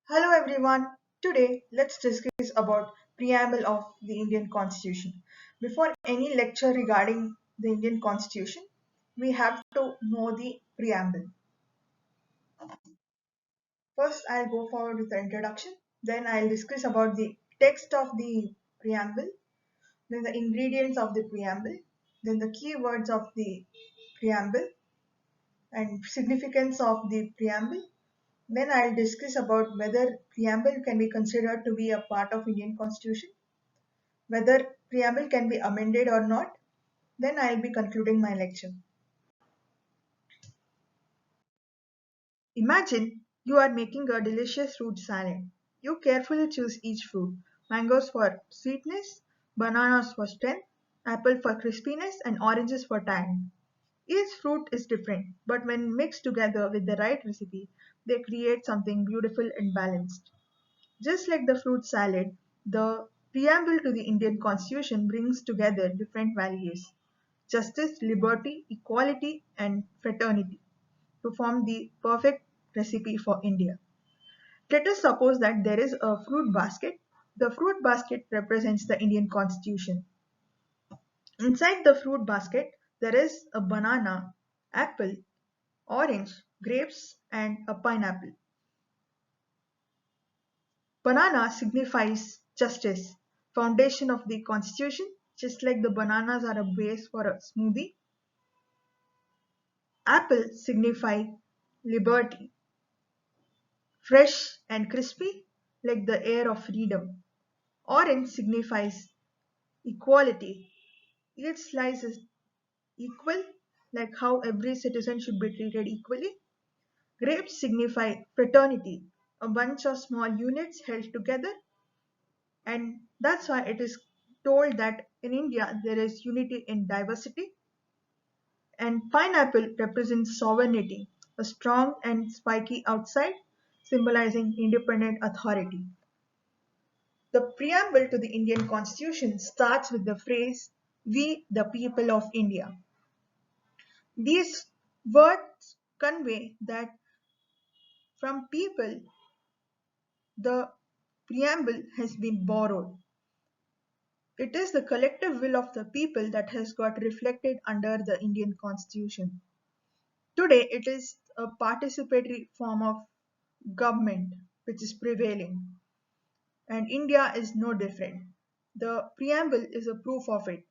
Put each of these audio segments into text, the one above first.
Hello everyone. Today let's discuss about preamble of the Indian Constitution. Before any lecture regarding the Indian Constitution, we have to know the preamble. First I'll go forward with the introduction, then I'll discuss about the text of the preamble, then the ingredients of the preamble, then the key words of the preamble and significance of the preamble. Then I'll discuss about whether preamble can be considered to be a part of Indian Constitution, whether preamble can be amended or not. Then I'll be concluding my lecture. Imagine you are making a delicious fruit salad. You carefully choose each fruit: mangoes for sweetness, bananas for strength, apple for crispiness, and oranges for tang. Each fruit is different, but when mixed together with the right recipe, they create something beautiful and balanced. Just like the fruit salad, the preamble to the Indian Constitution brings together different values: justice, liberty, equality, and fraternity to form the perfect recipe for India. Let us suppose that there is a fruit basket. The fruit basket represents the Indian Constitution. Inside the fruit basket, there is a banana, apple, orange, grapes, and a pineapple. Banana signifies justice, foundation of the constitution, just like the bananas are a base for a smoothie. Apple signify liberty, fresh and crispy, like the air of freedom. Orange signifies equality. Each slice is equal, like how every citizen should be treated equally. Grapes signify fraternity, a bunch of small units held together, and that's why it is told that in India there is unity in diversity. And pineapple represents sovereignty, a strong and spiky outside, symbolizing independent authority. The preamble to the Indian Constitution starts with the phrase, "We the people of India." These words convey that from people the preamble has been borrowed. It is the collective will of the people that has got reflected under the Indian Constitution. Today, it is a participatory form of government which is prevailing, and India is no different. The preamble is a proof of it.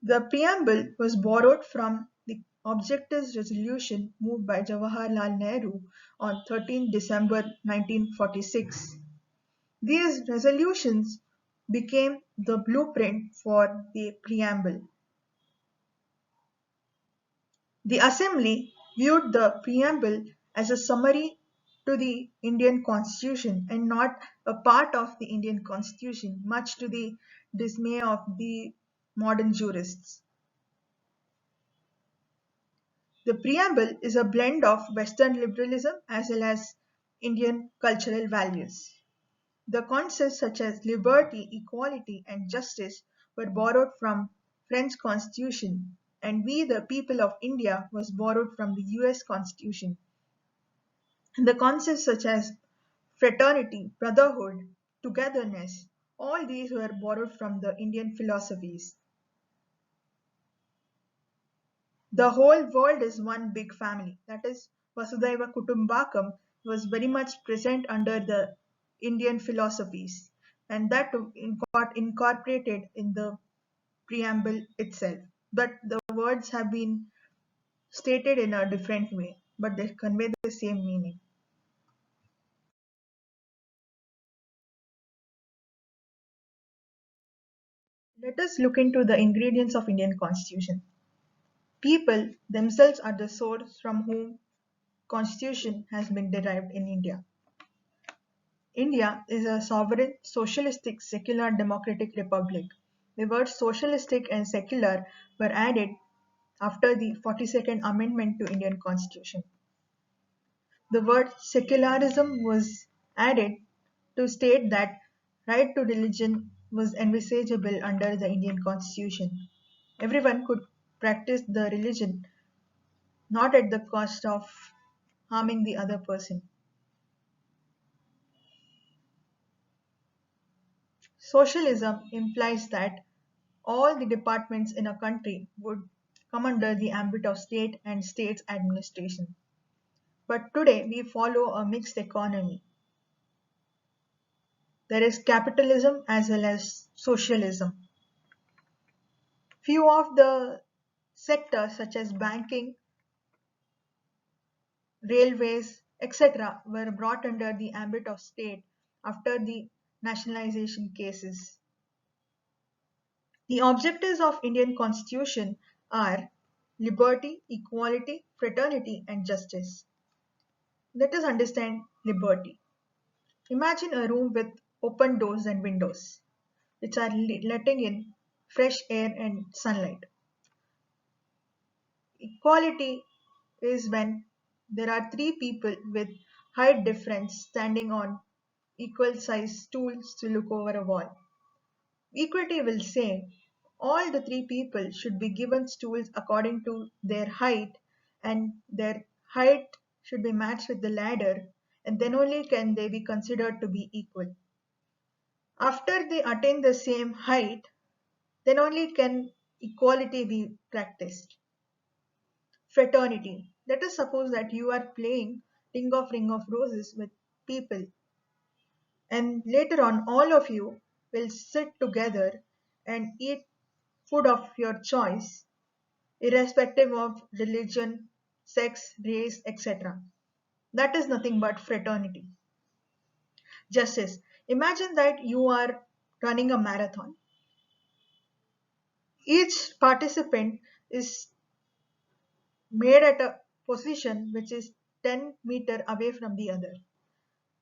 The preamble was borrowed from the Objectives Resolution moved by Jawaharlal Nehru on 13 December 1946. These resolutions became the blueprint for the preamble. The Assembly viewed the preamble as a summary to the Indian Constitution and not a part of the Indian Constitution, much to the dismay of the modern jurists. The preamble is a blend of Western liberalism as well as Indian cultural values. The concepts such as liberty, equality, and justice were borrowed from French Constitution, and "We the people of India" was borrowed from the US Constitution. The concepts such as fraternity, brotherhood, togetherness, all these were borrowed from the Indian philosophies. The whole world is one big family. That is, Vasudhaiva Kutumbakam was very much present under the Indian philosophies, and that got incorporated in the preamble itself. But the words have been stated in a different way, but they convey the same meaning. Let us look into the ingredients of Indian Constitution. People themselves are the source from whom Constitution has been derived in India. India is a sovereign, socialistic, secular, democratic republic. The words socialistic and secular were added after the 42nd Amendment to Indian Constitution. The word secularism was added to state that right to religion was envisageable under the Indian Constitution. Everyone could practice the religion not at the cost of harming the other person. Socialism implies that all the departments in a country would come under the ambit of state and state's administration. But today we follow a mixed economy. There is capitalism as well as socialism. Few of the sectors such as banking, railways, etc. were brought under the ambit of state after the nationalization cases. The objectives of Indian Constitution are liberty, equality, fraternity and justice. Let us understand liberty. Imagine a room with open doors and windows, which are letting in fresh air and sunlight. Equality is when there are three people with height difference standing on equal size stools to look over a wall. Equity will say all the three people should be given stools according to their height, and their height should be matched with the ladder, and then only can they be considered to be equal. After they attain the same height, then only can equality be practiced. Fraternity. Let us suppose that you are playing ring of roses with people, and later on all of you will sit together and eat food of your choice, irrespective of religion, sex, race, etc. That is nothing but fraternity. Justice. Imagine that you are running a marathon. Each participant is made at a position which is 10-meter away from the other.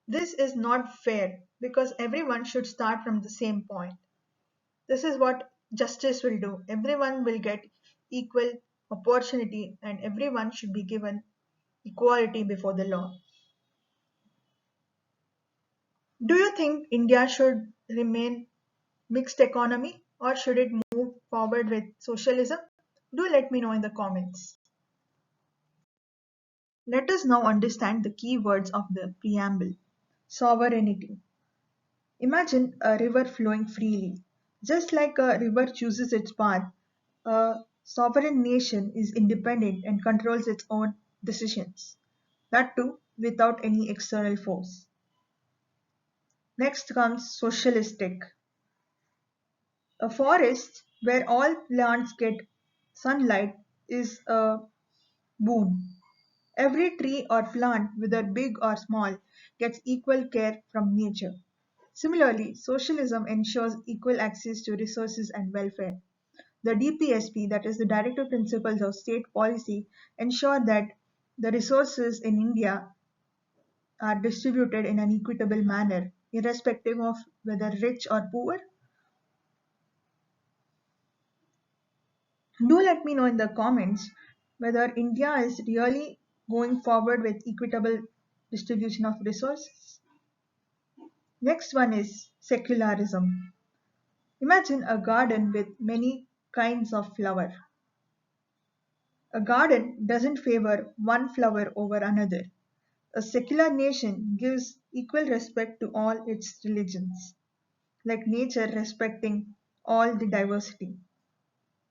This is not fair because everyone should start from the same point. This is what justice will do. Everyone will get equal opportunity and everyone should be given equality before the law. Do you think India should remain mixed economy or should it move forward with socialism? Do let me know in the comments. Let us now understand the key words of the preamble. Sovereignty. Imagine a river flowing freely. Just like a river chooses its path, a sovereign nation is independent and controls its own decisions. That too, without any external force. Next comes socialistic. A forest where all plants get sunlight is a boon. Every tree or plant, whether big or small, gets equal care from nature. Similarly, socialism ensures equal access to resources and welfare. The DPSP, that is the Directive Principles of State Policy, ensure that the resources in India are distributed in an equitable manner, irrespective of whether rich or poor. Do let me know in the comments whether India is really going forward with equitable distribution of resources. Next one is secularism. Imagine a garden with many kinds of flower. A garden doesn't favor one flower over another. A secular nation gives equal respect to all its religions, like nature respecting all the diversity.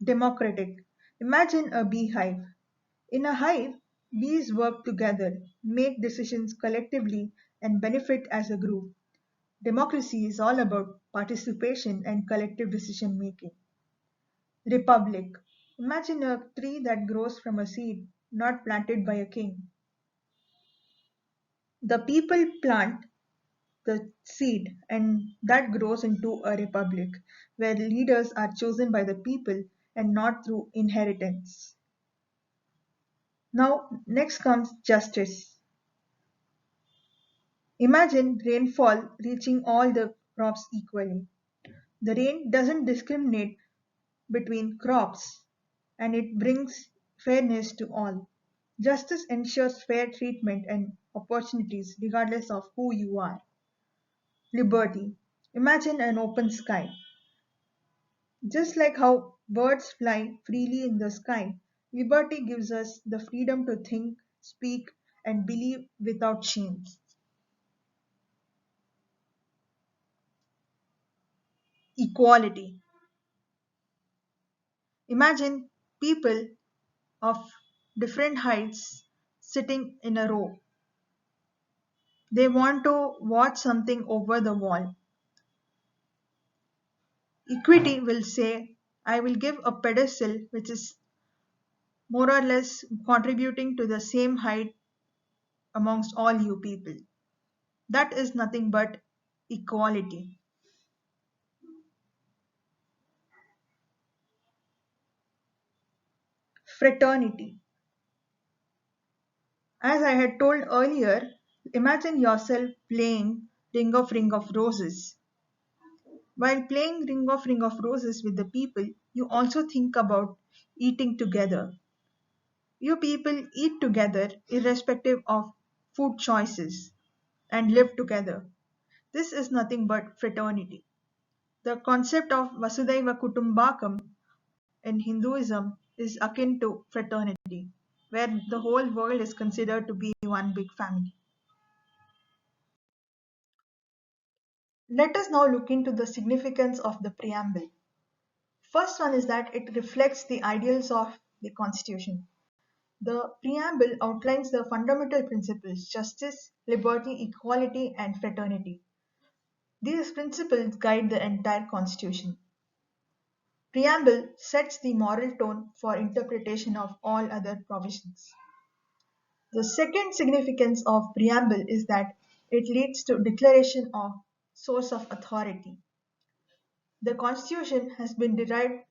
Democratic. Imagine a beehive. In a hive, bees work together, make decisions collectively, and benefit as a group. Democracy is all about participation and collective decision making. Republic. Imagine a tree that grows from a seed, not planted by a king. The people plant the seed, and that grows into a republic where leaders are chosen by the people and not through inheritance. Now, next comes justice. Imagine rainfall reaching all the crops equally. The rain doesn't discriminate between crops and it brings fairness to all. Justice ensures fair treatment and opportunities regardless of who you are. Liberty. Imagine an open sky. Just like how birds fly freely in the sky, liberty gives us the freedom to think, speak, and believe without chains. Equality. Imagine people of different heights sitting in a row. They want to watch something over the wall. Equity will say, I will give a pedestal which is more or less contributing to the same height amongst all you people. That is nothing but equality. Fraternity. As I had told earlier, imagine yourself playing Ring of Roses. While playing Ring of Roses with the people, you also think about eating together. You people eat together irrespective of food choices and live together. This is nothing but fraternity. The concept of Vasudhaiva Kutumbakam in Hinduism is akin to fraternity, where the whole world is considered to be one big family. Let us now look into the significance of the preamble. First one is that it reflects the ideals of the Constitution. The preamble outlines the fundamental principles justice, liberty, equality, and fraternity. These principles guide the entire Constitution. Preamble sets the moral tone for interpretation of all other provisions. The second significance of preamble is that it leads to declaration of source of authority. The Constitution has been derived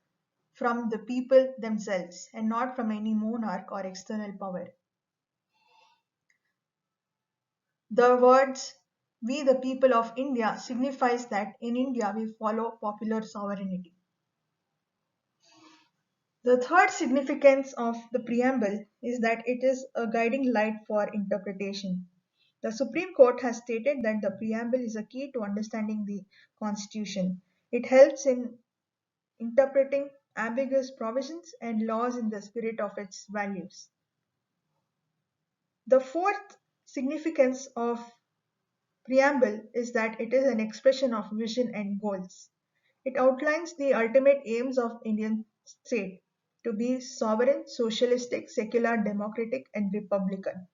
from the people themselves and not from any monarch or external power. The words "We the people of India" signifies that in India we follow popular sovereignty. The third significance of the preamble is that it is a guiding light for interpretation. The Supreme Court has stated that the preamble is a key to understanding the Constitution. It helps in interpreting ambiguous provisions and laws in the spirit of its values. The fourth significance of preamble is that it is an expression of vision and goals. It outlines the ultimate aims of Indian state to be sovereign, socialistic, secular, democratic, and republican.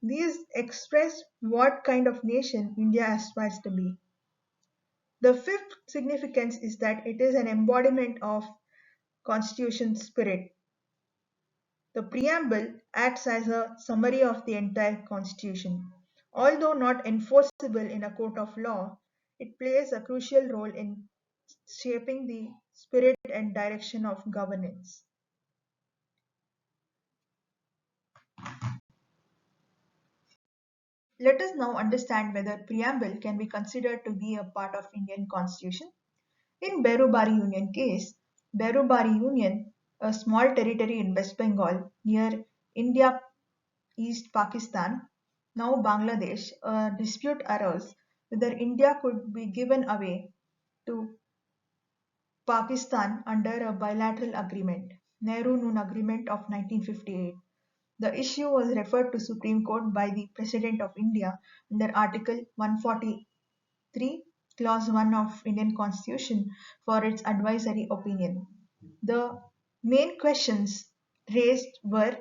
These express what kind of nation India aspires to be. The fifth significance is that it is an embodiment of constitution spirit. The preamble acts as a summary of the entire constitution. Although not enforceable in a court of law, it plays a crucial role in shaping the spirit and direction of governance. Let us now understand whether preamble can be considered to be a part of Indian constitution. In Berubari Union case, Berubari Union, a small territory in West Bengal near India East Pakistan, now Bangladesh, a dispute arose whether India could be given away to Pakistan under a bilateral agreement, Nehru-Noon Agreement of 1958. The issue was referred to Supreme Court by the President of India under Article 143, Clause 1 of Indian Constitution for its advisory opinion. The main questions raised were: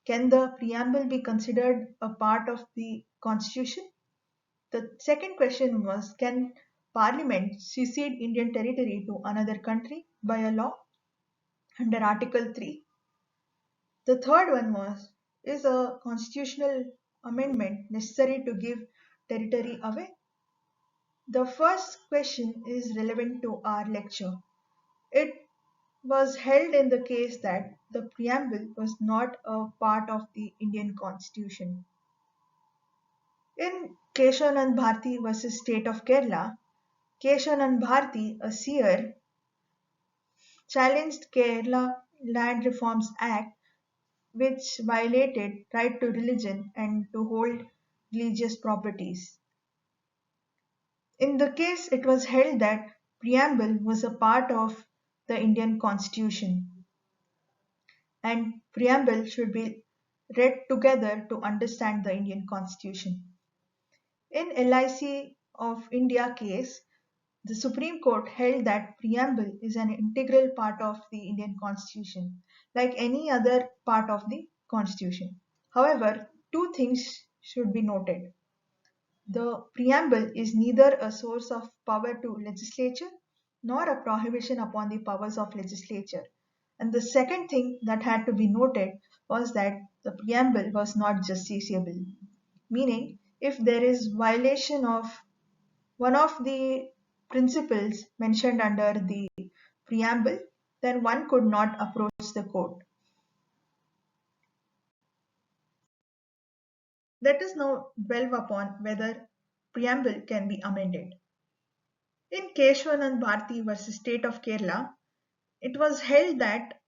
can the preamble be considered a part of the Constitution? The second question was: can Parliament secede Indian territory to another country by a law under Article 3? The third one was: is a constitutional amendment necessary to give territory away? The first question is relevant to our lecture. It was held in the case that the preamble was not a part of the Indian Constitution. In Keshavanand Bharti versus State of Kerala, Keshavanand Bharti, a seer, challenged Kerala Land Reforms Act which violated right to religion and to hold religious properties. In the case, it was held that preamble was a part of the Indian Constitution and preamble should be read together to understand the Indian Constitution. In LIC of India case, the Supreme Court held that preamble is an integral part of the Indian Constitution, like any other part of the Constitution. However, two things should be noted. The preamble is neither a source of power to legislature nor a prohibition upon the powers of legislature. And the second thing that had to be noted was that the preamble was not justiciable, meaning if there is violation of one of the principles mentioned under the preamble, then one could not approach the court. Let us now delve upon whether preamble can be amended. In Keshwanand Bharti versus State of Kerala, it was held that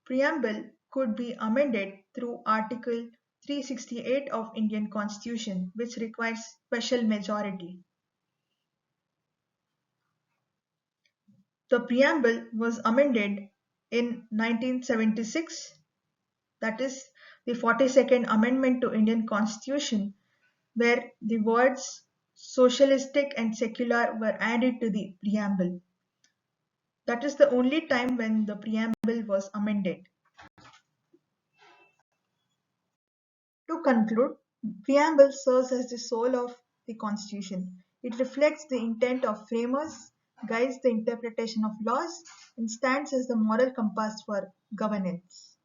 preamble could be amended through Article 368 of Indian Constitution, which requires special majority. The preamble was amended in 1976, that is the 42nd Amendment to Indian Constitution, where the words socialistic and secular were added to the preamble. That is the only time when the preamble was amended. To conclude, preamble serves as the soul of the Constitution. It reflects the intent of framers, guides the interpretation of laws, and stands as the moral compass for governance.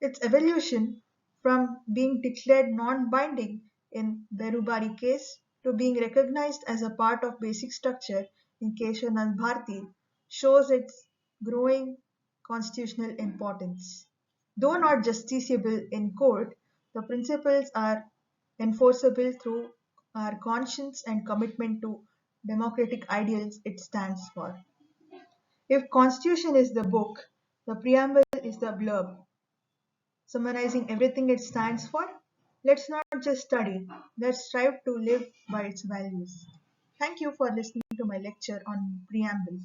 Its evolution from being declared non-binding in Berubari case to being recognized as a part of basic structure in Keshanand Bharti shows its growing constitutional importance. Though not justiciable in court, the principles are enforceable through our conscience and commitment to democratic ideals it stands for. If Constitution is the book, the preamble is the blurb, summarizing everything it stands for. Let's not just study, let's strive to live by its values. Thank you for listening to my lecture on preamble.